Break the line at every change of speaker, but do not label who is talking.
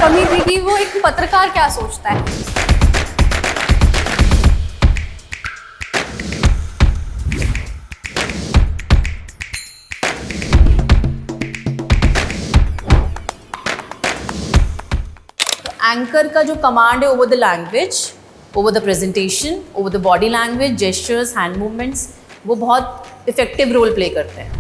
कमी थी कि वो एक पत्रकार क्या सोचता है। एंकर का जो कमांड है over the language, over the presentation, over the body language, gestures, hand movements, वो बहुत इफेक्टिव रोल प्ले करते हैं।